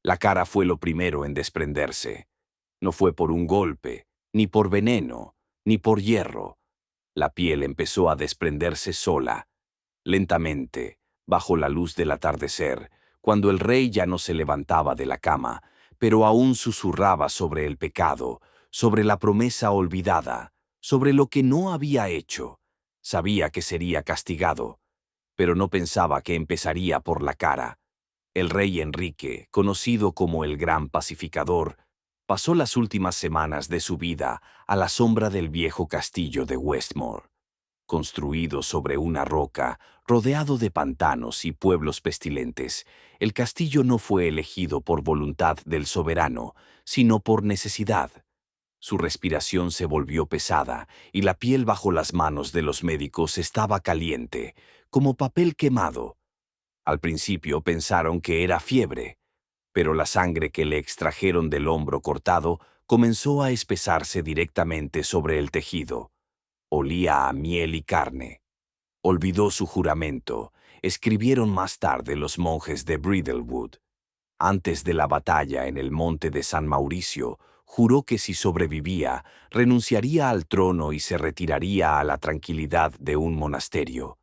La cara fue lo primero en desprenderse. No fue por un golpe, ni por veneno, ni por hierro. La piel empezó a desprenderse sola, lentamente, bajo la luz del atardecer, cuando el rey ya no se levantaba de la cama, pero aún susurraba sobre el pecado, sobre la promesa olvidada, sobre lo que no había hecho. Sabía que sería castigado, pero no pensaba que empezaría por la cara. El rey Enrique, conocido como el Gran Pacificador, pasó las últimas semanas de su vida a la sombra del viejo castillo de Westmore. Construido sobre una roca, rodeado de pantanos y pueblos pestilentes, el castillo no fue elegido por voluntad del soberano, sino por necesidad. Su respiración se volvió pesada y la piel bajo las manos de los médicos estaba caliente, como papel quemado. Al principio pensaron que era fiebre, pero la sangre que le extrajeron del hombro cortado comenzó a espesarse directamente sobre el tejido. Olía a miel y carne. Olvidó su juramento, escribieron más tarde los monjes de Bridlewood. Antes de la batalla en el monte de San Mauricio, juró que si sobrevivía, renunciaría al trono y se retiraría a la tranquilidad de un monasterio.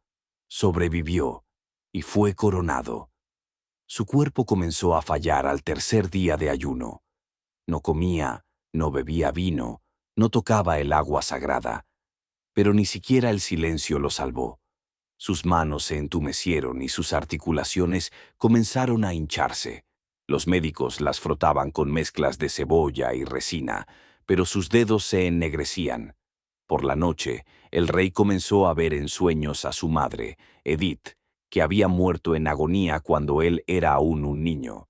Sobrevivió y fue coronado. Su cuerpo comenzó a fallar al tercer día de ayuno. No comía, no bebía vino, no tocaba el agua sagrada, pero ni siquiera el silencio lo salvó. Sus manos se entumecieron y sus articulaciones comenzaron a hincharse. Los médicos las frotaban con mezclas de cebolla y resina, pero sus dedos se ennegrecían. Por la noche, el rey comenzó a ver en sueños a su madre, Edith, que había muerto en agonía cuando él era aún un niño.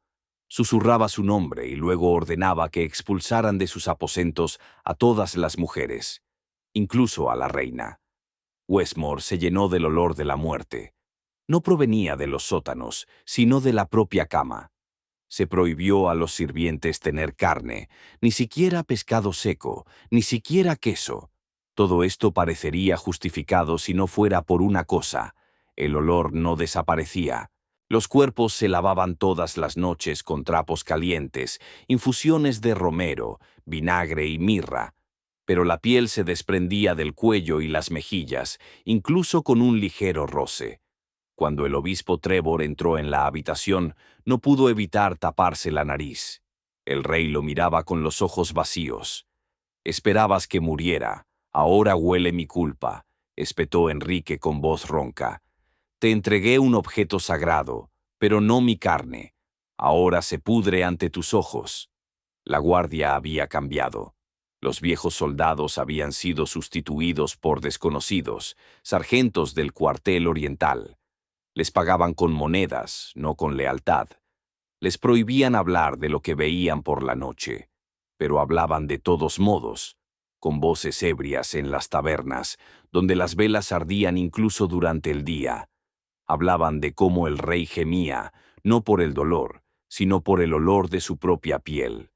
Susurraba su nombre y luego ordenaba que expulsaran de sus aposentos a todas las mujeres, incluso a la reina. Westmore se llenó del olor de la muerte. No provenía de los sótanos, sino de la propia cama. Se prohibió a los sirvientes tener carne, ni siquiera pescado seco, ni siquiera queso. Todo esto parecería justificado si no fuera por una cosa: el olor no desaparecía. Los cuerpos se lavaban todas las noches con trapos calientes, infusiones de romero, vinagre y mirra, pero la piel se desprendía del cuello y las mejillas, incluso con un ligero roce. Cuando el obispo Trevor entró en la habitación, no pudo evitar taparse la nariz. El rey lo miraba con los ojos vacíos. «Esperabas que muriera. Ahora huele mi culpa», espetó Enrique con voz ronca. «Te entregué un objeto sagrado, pero no mi carne. Ahora se pudre ante tus ojos». La guardia había cambiado. Los viejos soldados habían sido sustituidos por desconocidos, sargentos del cuartel oriental. Les pagaban con monedas, no con lealtad. Les prohibían hablar de lo que veían por la noche, pero hablaban de todos modos, con voces ebrias en las tabernas, donde las velas ardían incluso durante el día. Hablaban de cómo el rey gemía, no por el dolor, sino por el olor de su propia piel,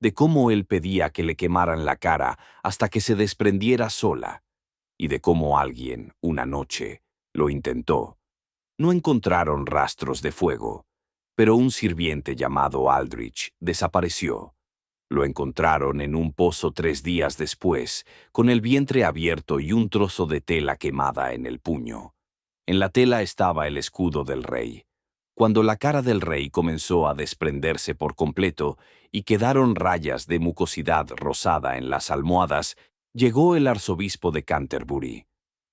de cómo él pedía que le quemaran la cara hasta que se desprendiera sola, y de cómo alguien, una noche, lo intentó. No encontraron rastros de fuego, pero un sirviente llamado Aldrich desapareció. Lo encontraron en un pozo 3 días después, con el vientre abierto y un trozo de tela quemada en el puño. En la tela estaba el escudo del rey. Cuando la cara del rey comenzó a desprenderse por completo y quedaron rayas de mucosidad rosada en las almohadas, llegó el arzobispo de Canterbury.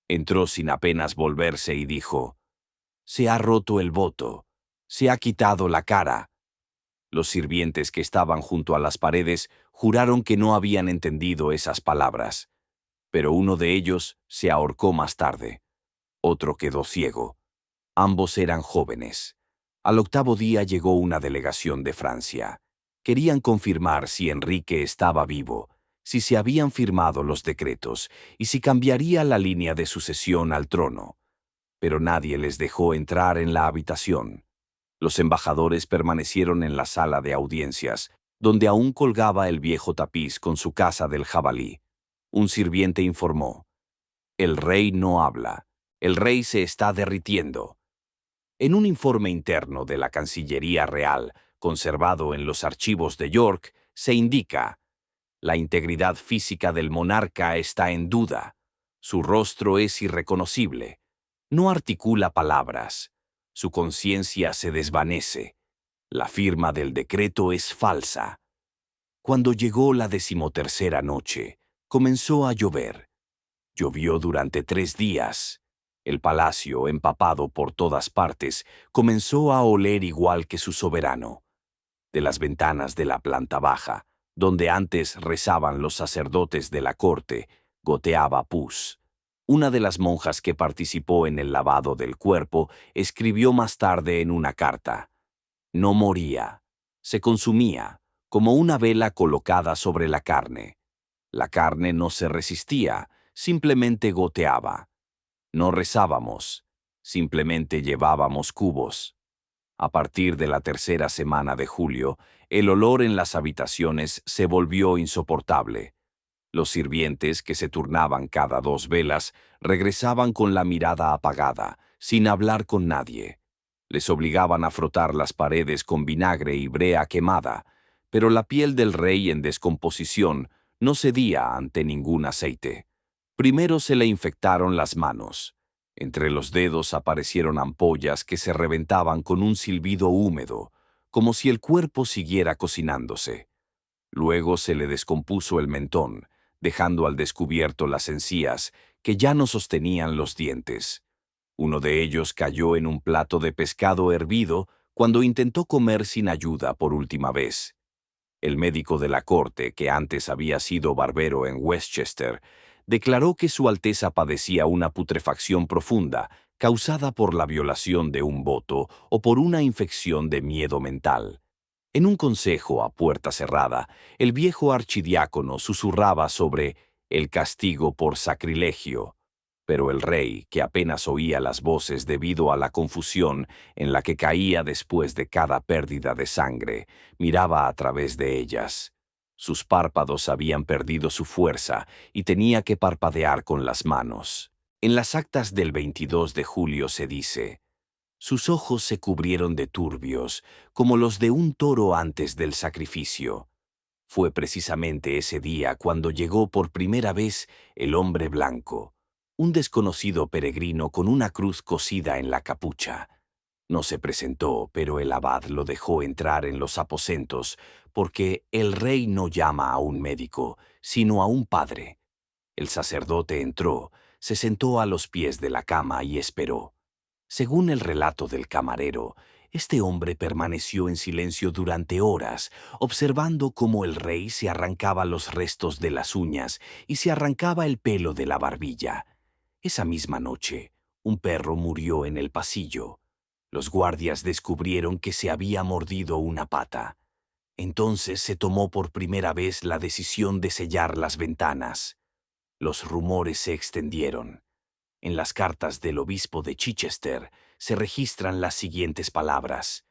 Entró sin apenas volverse y dijo: «Se ha roto el voto. Se ha quitado la cara». Los sirvientes que estaban junto a las paredes juraron que no habían entendido esas palabras, pero uno de ellos se ahorcó más tarde. Otro quedó ciego. Ambos eran jóvenes. Al octavo día llegó una delegación de Francia. Querían confirmar si Enrique estaba vivo, si se habían firmado los decretos y si cambiaría la línea de sucesión al trono. Pero nadie les dejó entrar en la habitación. Los embajadores permanecieron en la sala de audiencias, donde aún colgaba el viejo tapiz con su casa del jabalí. Un sirviente informó: «El rey no habla. El rey se está derritiendo». En un informe interno de la Cancillería Real, conservado en los archivos de York, se indica: la integridad física del monarca está en duda. Su rostro es irreconocible. No articula palabras. Su conciencia se desvanece. La firma del decreto es falsa. Cuando llegó la 13ª noche, comenzó a llover. Llovió durante 3 días. El palacio, empapado por todas partes, comenzó a oler igual que su soberano. De las ventanas de la planta baja, donde antes rezaban los sacerdotes de la corte, goteaba pus. Una de las monjas que participó en el lavado del cuerpo escribió más tarde en una carta: no moría, se consumía, como una vela colocada sobre la carne. La carne no se resistía, simplemente goteaba. No rezábamos, simplemente llevábamos cubos. A partir de la 3ª semana de julio, el olor en las habitaciones se volvió insoportable. Los sirvientes, que se turnaban cada 2 velas, regresaban con la mirada apagada, sin hablar con nadie. Les obligaban a frotar las paredes con vinagre y brea quemada, pero la piel del rey en descomposición no cedía ante ningún aceite. Primero se le infectaron las manos. Entre los dedos aparecieron ampollas que se reventaban con un silbido húmedo, como si el cuerpo siguiera cocinándose. Luego se le descompuso el mentón, dejando al descubierto las encías, que ya no sostenían los dientes. Uno de ellos cayó en un plato de pescado hervido cuando intentó comer sin ayuda por última vez. El médico de la corte, que antes había sido barbero en Westchester, declaró que Su Alteza padecía una putrefacción profunda causada por la violación de un voto o por una infección de miedo mental. En un consejo a puerta cerrada, el viejo archidiácono susurraba sobre el castigo por sacrilegio, pero el rey, que apenas oía las voces debido a la confusión en la que caía después de cada pérdida de sangre, miraba a través de ellas. Sus párpados habían perdido su fuerza y tenía que parpadear con las manos. En las actas del 22 de julio se dice: sus ojos se cubrieron de turbios, como los de un toro antes del sacrificio. Fue precisamente ese día cuando llegó por primera vez el hombre blanco, un desconocido peregrino con una cruz cosida en la capucha. No se presentó, pero el abad lo dejó entrar en los aposentos, porque el rey no llama a un médico, sino a un padre. El sacerdote entró, se sentó a los pies de la cama y esperó. Según el relato del camarero, este hombre permaneció en silencio durante horas, observando cómo el rey se arrancaba los restos de las uñas y se arrancaba el pelo de la barbilla. Esa misma noche, un perro murió en el pasillo. Los guardias descubrieron que se había mordido una pata. Entonces se tomó por primera vez la decisión de sellar las ventanas. Los rumores se extendieron. En las cartas del obispo de Chichester se registran las siguientes palabras: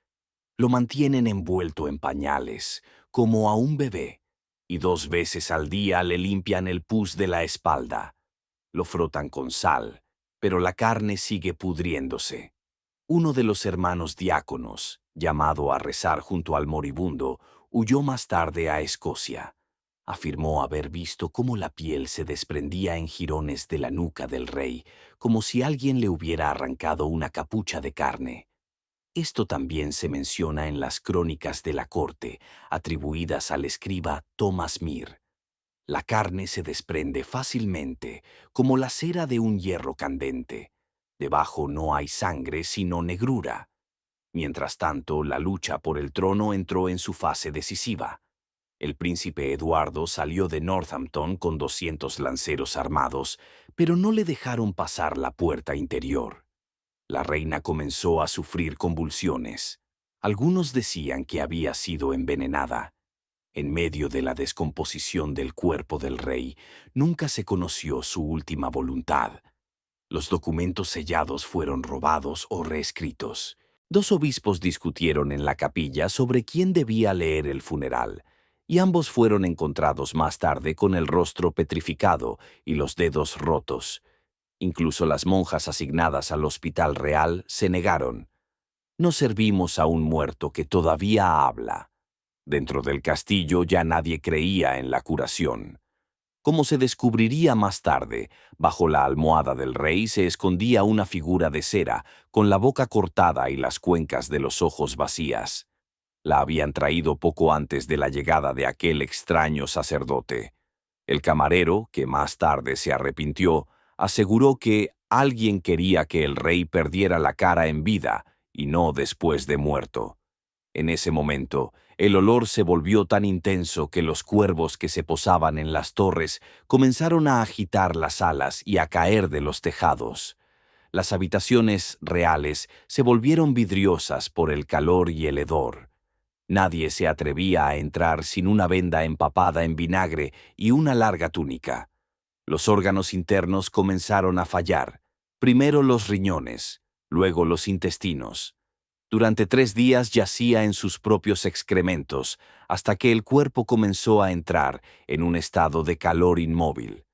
lo mantienen envuelto en pañales, como a un bebé, y 2 veces al día le limpian el pus de la espalda. Lo frotan con sal, pero la carne sigue pudriéndose. Uno de los hermanos diáconos, llamado a rezar junto al moribundo, huyó más tarde a Escocia. Afirmó haber visto cómo la piel se desprendía en jirones de la nuca del rey, como si alguien le hubiera arrancado una capucha de carne. Esto también se menciona en las crónicas de la corte, atribuidas al escriba Thomas Meer. La carne se desprende fácilmente, como la cera de un hierro candente. Debajo no hay sangre, sino negrura. Mientras tanto, la lucha por el trono entró en su fase decisiva. El príncipe Eduardo salió de Northampton con 200 lanceros armados, pero no le dejaron pasar la puerta interior. La reina comenzó a sufrir convulsiones. Algunos decían que había sido envenenada. En medio de la descomposición del cuerpo del rey, nunca se conoció su última voluntad. Los documentos sellados fueron robados o reescritos. 2 obispos discutieron en la capilla sobre quién debía leer el funeral, y ambos fueron encontrados más tarde con el rostro petrificado y los dedos rotos. Incluso las monjas asignadas al hospital real se negaron. No servimos a un muerto que todavía habla. Dentro del castillo ya nadie creía en la curación. Como se descubriría más tarde, bajo la almohada del rey se escondía una figura de cera, con la boca cortada y las cuencas de los ojos vacías. La habían traído poco antes de la llegada de aquel extraño sacerdote. El camarero, que más tarde se arrepintió, aseguró que alguien quería que el rey perdiera la cara en vida y no después de muerto. En ese momento, el olor se volvió tan intenso que los cuervos que se posaban en las torres comenzaron a agitar las alas y a caer de los tejados. Las habitaciones reales se volvieron vidriosas por el calor y el hedor. Nadie se atrevía a entrar sin una venda empapada en vinagre y una larga túnica. Los órganos internos comenzaron a fallar, primero los riñones, luego los intestinos. Durante 3 días yacía en sus propios excrementos, hasta que el cuerpo comenzó a entrar en un estado de calor inmóvil.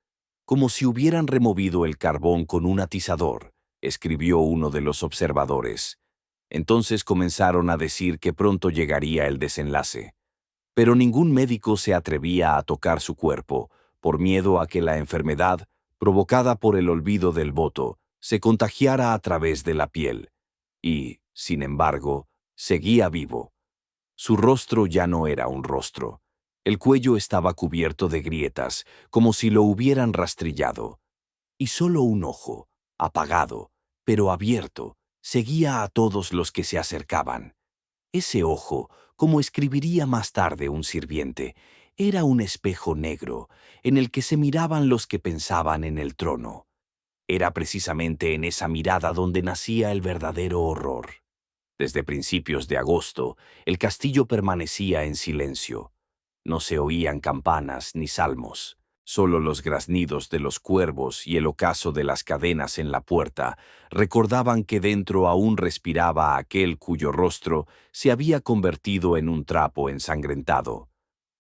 Como si hubieran removido el carbón con un atizador, escribió uno de los observadores. Entonces comenzaron a decir que pronto llegaría el desenlace. Pero ningún médico se atrevía a tocar su cuerpo, por miedo a que la enfermedad, provocada por el olvido del voto, se contagiara a través de la piel. Y, sin embargo, seguía vivo. Su rostro ya no era un rostro. El cuello estaba cubierto de grietas, como si lo hubieran rastrillado. Y solo un ojo, apagado, pero abierto, seguía a todos los que se acercaban. Ese ojo, como escribiría más tarde un sirviente, era un espejo negro en el que se miraban los que pensaban en el trono. Era precisamente en esa mirada donde nacía el verdadero horror. Desde principios de agosto, el castillo permanecía en silencio. No se oían campanas ni salmos. Solo los graznidos de los cuervos y el ocaso de las cadenas en la puerta recordaban que dentro aún respiraba aquel cuyo rostro se había convertido en un trapo ensangrentado.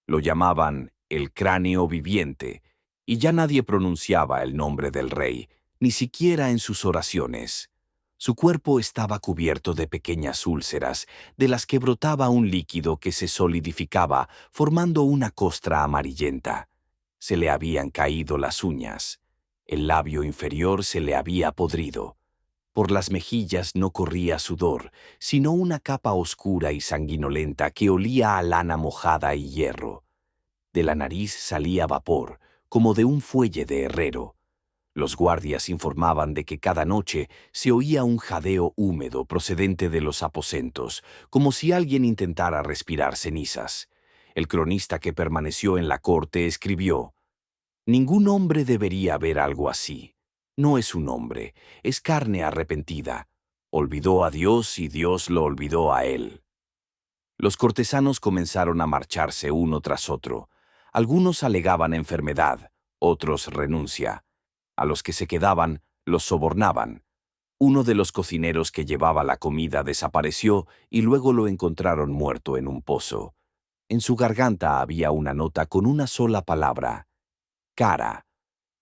Lo llamaban el cráneo viviente, y ya nadie pronunciaba el nombre del rey, ni siquiera en sus oraciones. Su cuerpo estaba cubierto de pequeñas úlceras, de las que brotaba un líquido que se solidificaba, formando una costra amarillenta. Se le habían caído las uñas. El labio inferior se le había podrido. Por las mejillas no corría sudor, sino una capa oscura y sanguinolenta que olía a lana mojada y hierro. De la nariz salía vapor, como de un fuelle de herrero. Los guardias informaban de que cada noche se oía un jadeo húmedo procedente de los aposentos, como si alguien intentara respirar cenizas. El cronista que permaneció en la corte escribió: «Ningún hombre debería ver algo así. No es un hombre, es carne arrepentida. Olvidó a Dios y Dios lo olvidó a él». Los cortesanos comenzaron a marcharse uno tras otro. Algunos alegaban enfermedad, otros renuncia. A los que se quedaban, los sobornaban. Uno de los cocineros que llevaba la comida desapareció y luego lo encontraron muerto en un pozo. En su garganta había una nota con una sola palabra: cara.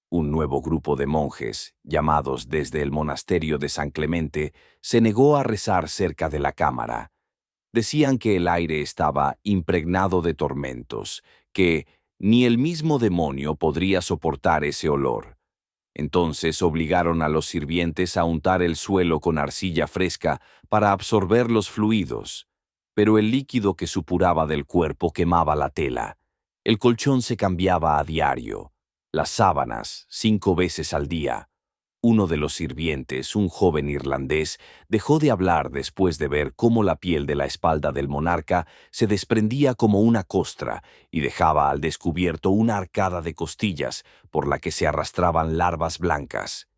Un nuevo grupo de monjes, llamados desde el monasterio de San Clemente, se negó a rezar cerca de la cámara. Decían que el aire estaba impregnado de tormentos, que ni el mismo demonio podría soportar ese olor. Entonces obligaron a los sirvientes a untar el suelo con arcilla fresca para absorber los fluidos, pero el líquido que supuraba del cuerpo quemaba la tela. El colchón se cambiaba a diario, las sábanas 5 veces al día. Uno de los sirvientes, un joven irlandés, dejó de hablar después de ver cómo la piel de la espalda del monarca se desprendía como una costra y dejaba al descubierto una arcada de costillas por la que se arrastraban larvas blancas.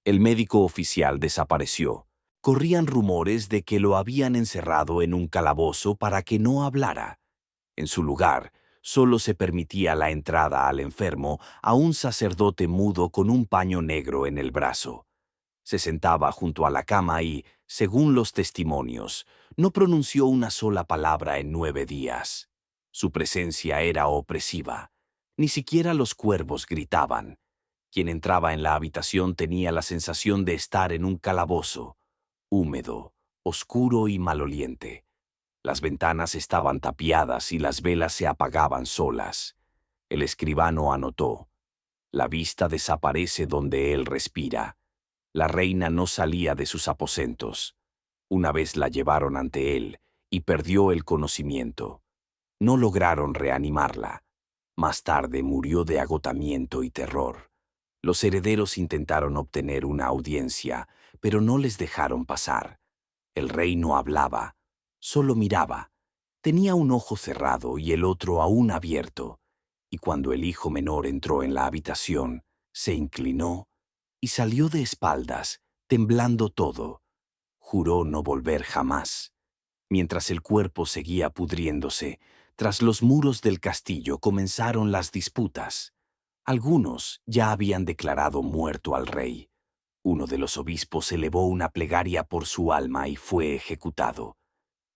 El médico oficial desapareció. Corrían rumores de que lo habían encerrado en un calabozo para que no hablara. En su lugar, solo se permitía la entrada al enfermo a un sacerdote mudo con un paño negro en el brazo. Se sentaba junto a la cama y, según los testimonios, no pronunció una sola palabra en 9 días. Su presencia era opresiva. Ni siquiera los cuervos gritaban. Quien entraba en la habitación tenía la sensación de estar en un calabozo, húmedo, oscuro y maloliente. Las ventanas estaban tapiadas y las velas se apagaban solas. El escribano anotó: la vista desaparece donde él respira. La reina no salía de sus aposentos. Una vez la llevaron ante él y perdió el conocimiento. No lograron reanimarla. Más tarde murió de agotamiento y terror. Los herederos intentaron obtener una audiencia, pero no les dejaron pasar. El rey no hablaba, solo miraba. Tenía un ojo cerrado y el otro aún abierto, y cuando el hijo menor entró en la habitación, se inclinó y salió de espaldas, temblando todo. Juró no volver jamás. Mientras el cuerpo seguía pudriéndose, tras los muros del castillo comenzaron las disputas. Algunos ya habían declarado muerto al rey. Uno de los obispos elevó una plegaria por su alma y fue ejecutado.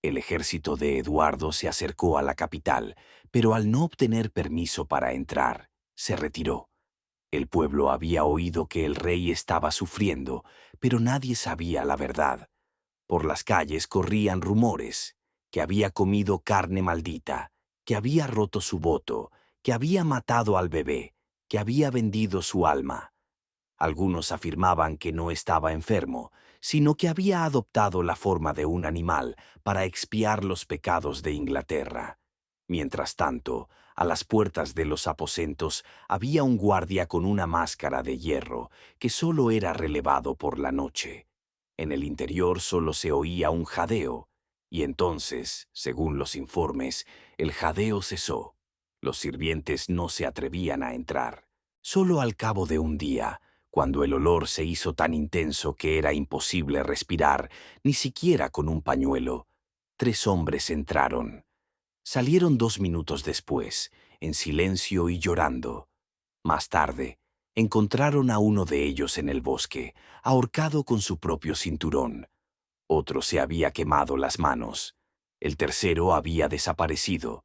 El ejército de Eduardo se acercó a la capital, pero al no obtener permiso para entrar, se retiró. El pueblo había oído que el rey estaba sufriendo, pero nadie sabía la verdad. Por las calles corrían rumores: que había comido carne maldita, que había roto su voto, que había matado al bebé, que había vendido su alma. Algunos afirmaban que no estaba enfermo, sino que había adoptado la forma de un animal para expiar los pecados de Inglaterra. Mientras tanto, a las puertas de los aposentos había un guardia con una máscara de hierro que solo era relevado por la noche. En el interior solo se oía un jadeo, y entonces, según los informes, el jadeo cesó. Los sirvientes no se atrevían a entrar. Solo al cabo de un día, cuando el olor se hizo tan intenso que era imposible respirar, ni siquiera con un pañuelo, 3 hombres entraron. Salieron 2 minutos después, en silencio y llorando. Más tarde, encontraron a uno de ellos en el bosque, ahorcado con su propio cinturón. Otro se había quemado las manos. El tercero había desaparecido.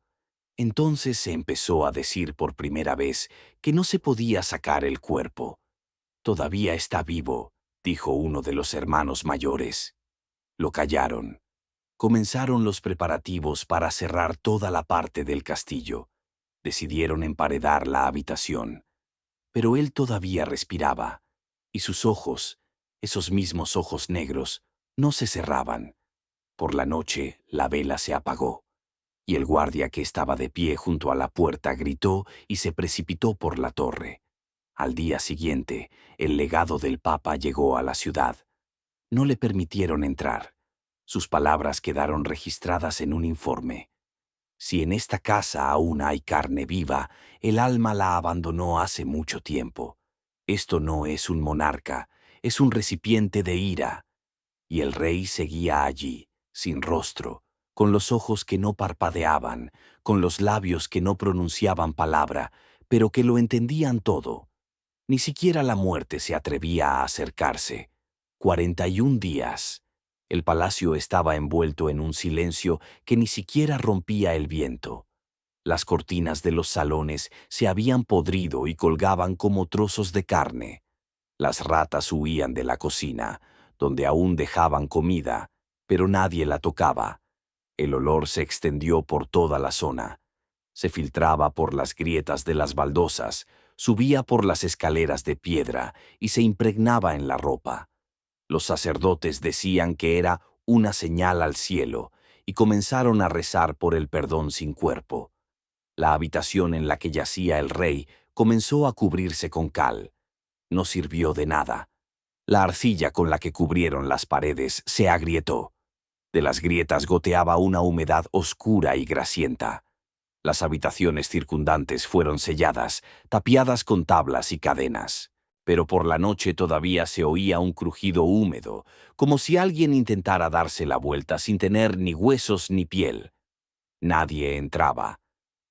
Entonces se empezó a decir por primera vez que no se podía sacar el cuerpo. «Todavía está vivo», dijo uno de los hermanos mayores. Lo callaron. Comenzaron los preparativos para cerrar toda la parte del castillo. Decidieron emparedar la habitación. Pero él todavía respiraba, y sus ojos, esos mismos ojos negros, no se cerraban. Por la noche, la vela se apagó, y el guardia que estaba de pie junto a la puerta gritó y se precipitó por la torre. Al día siguiente, el legado del Papa llegó a la ciudad. No le permitieron entrar. Sus palabras quedaron registradas en un informe. Si en esta casa aún hay carne viva, el alma la abandonó hace mucho tiempo. Esto no es un monarca, es un recipiente de ira. Y el rey seguía allí, sin rostro, con los ojos que no parpadeaban, con los labios que no pronunciaban palabra, pero que lo entendían todo. Ni siquiera la muerte se atrevía a acercarse. 41 días. El palacio estaba envuelto en un silencio que ni siquiera rompía el viento. Las cortinas de los salones se habían podrido y colgaban como trozos de carne. Las ratas huían de la cocina, donde aún dejaban comida, pero nadie la tocaba. El olor se extendió por toda la zona. Se filtraba por las grietas de las baldosas, subía por las escaleras de piedra y se impregnaba en la ropa. Los sacerdotes decían que era una señal al cielo y comenzaron a rezar por el perdón sin cuerpo. La habitación en la que yacía el rey comenzó a cubrirse con cal. No sirvió de nada. La arcilla con la que cubrieron las paredes se agrietó. De las grietas goteaba una humedad oscura y grasienta. Las habitaciones circundantes fueron selladas, tapiadas con tablas y cadenas. Pero por la noche todavía se oía un crujido húmedo, como si alguien intentara darse la vuelta sin tener ni huesos ni piel. Nadie entraba.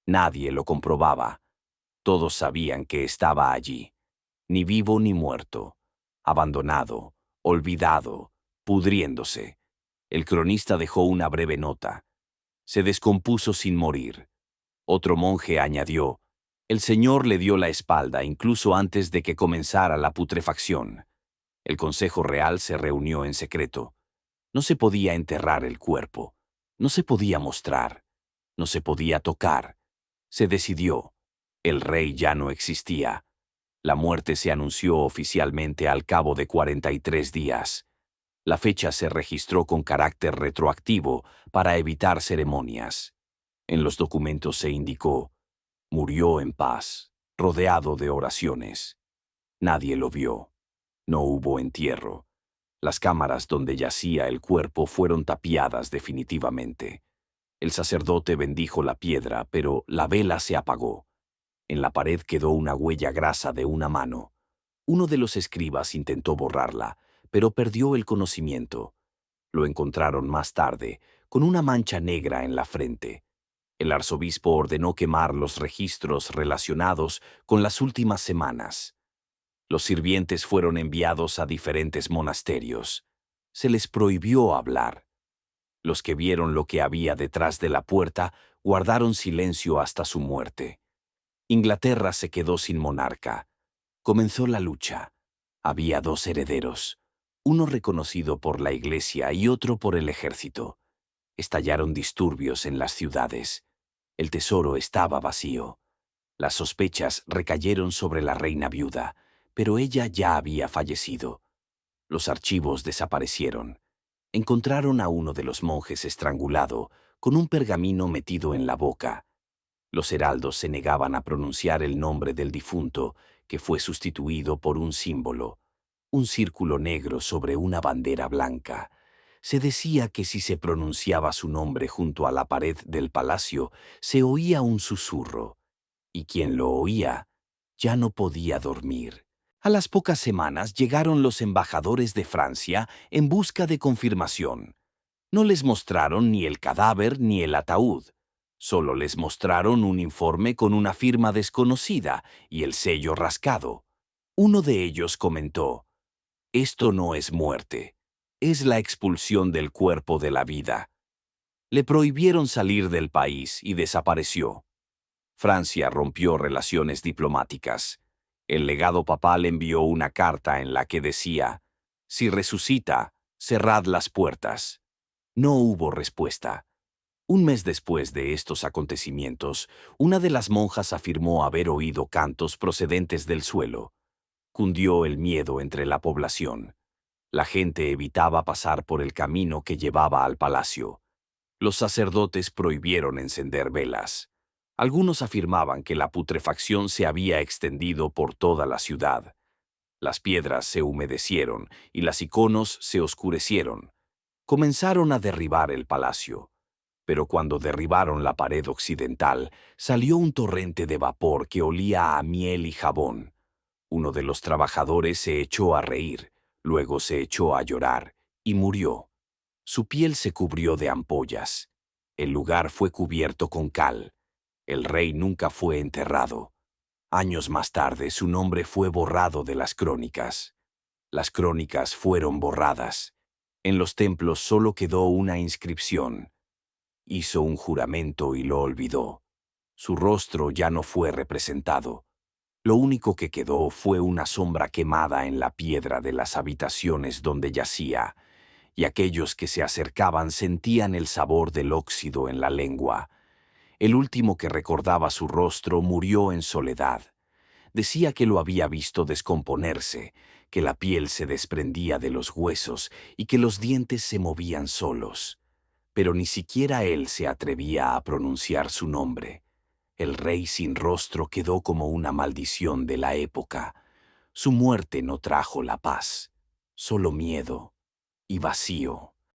Nadie lo comprobaba. Todos sabían que estaba allí, ni vivo ni muerto, abandonado, olvidado, pudriéndose. El cronista dejó una breve nota. Se descompuso sin morir. Otro monje añadió: el Señor le dio la espalda incluso antes de que comenzara la putrefacción. El Consejo Real se reunió en secreto. No se podía enterrar el cuerpo, no se podía mostrar, no se podía tocar. Se decidió. El rey ya no existía. La muerte se anunció oficialmente al cabo de 43 días. La fecha se registró con carácter retroactivo para evitar ceremonias. En los documentos se indicó: murió en paz, rodeado de oraciones. Nadie lo vio. No hubo entierro. Las cámaras donde yacía el cuerpo fueron tapiadas definitivamente. El sacerdote bendijo la piedra, pero la vela se apagó. En la pared quedó una huella grasa de una mano. Uno de los escribas intentó borrarla, pero perdió el conocimiento. Lo encontraron más tarde, con una mancha negra en la frente. El arzobispo ordenó quemar los registros relacionados con las últimas semanas. Los sirvientes fueron enviados a diferentes monasterios. Se les prohibió hablar. Los que vieron lo que había detrás de la puerta guardaron silencio hasta su muerte. Inglaterra se quedó sin monarca. Comenzó la lucha. Había dos herederos, uno reconocido por la Iglesia y otro por el ejército. Estallaron disturbios en las ciudades. El tesoro estaba vacío. Las sospechas recayeron sobre la reina viuda, pero ella ya había fallecido. Los archivos desaparecieron. Encontraron a uno de los monjes estrangulado, con un pergamino metido en la boca. Los heraldos se negaban a pronunciar el nombre del difunto, que fue sustituido por un símbolo, un círculo negro sobre una bandera blanca. Se decía que si se pronunciaba su nombre junto a la pared del palacio, se oía un susurro, y quien lo oía ya no podía dormir. A las pocas semanas llegaron los embajadores de Francia en busca de confirmación. No les mostraron ni el cadáver ni el ataúd. Solo les mostraron un informe con una firma desconocida y el sello rascado. Uno de ellos comentó: «Esto no es muerte, es la expulsión del cuerpo de la vida». Le prohibieron salir del país y desapareció. Francia rompió relaciones diplomáticas. El legado papal envió una carta en la que decía: «Si resucita, cerrad las puertas». No hubo respuesta. Un mes después de estos acontecimientos, una de las monjas afirmó haber oído cantos procedentes del suelo. Cundió el miedo entre la población. La gente evitaba pasar por el camino que llevaba al palacio. Los sacerdotes prohibieron encender velas. Algunos afirmaban que la putrefacción se había extendido por toda la ciudad. Las piedras se humedecieron y las iconos se oscurecieron. Comenzaron a derribar el palacio. Pero cuando derribaron la pared occidental, salió un torrente de vapor que olía a miel y jabón. Uno de los trabajadores se echó a reír, luego se echó a llorar y murió. Su piel se cubrió de ampollas. El lugar fue cubierto con cal. El rey nunca fue enterrado. Años más tarde, su nombre fue borrado de las crónicas. Las crónicas fueron borradas. En los templos solo quedó una inscripción. Hizo un juramento y lo olvidó. Su rostro ya no fue representado. Lo único que quedó fue una sombra quemada en la piedra de las habitaciones donde yacía, y aquellos que se acercaban sentían el sabor del óxido en la lengua. El último que recordaba su rostro murió en soledad. Decía que lo había visto descomponerse, que la piel se desprendía de los huesos y que los dientes se movían solos. Pero ni siquiera él se atrevía a pronunciar su nombre. El rey sin rostro quedó como una maldición de la época. Su muerte no trajo la paz, solo miedo y vacío.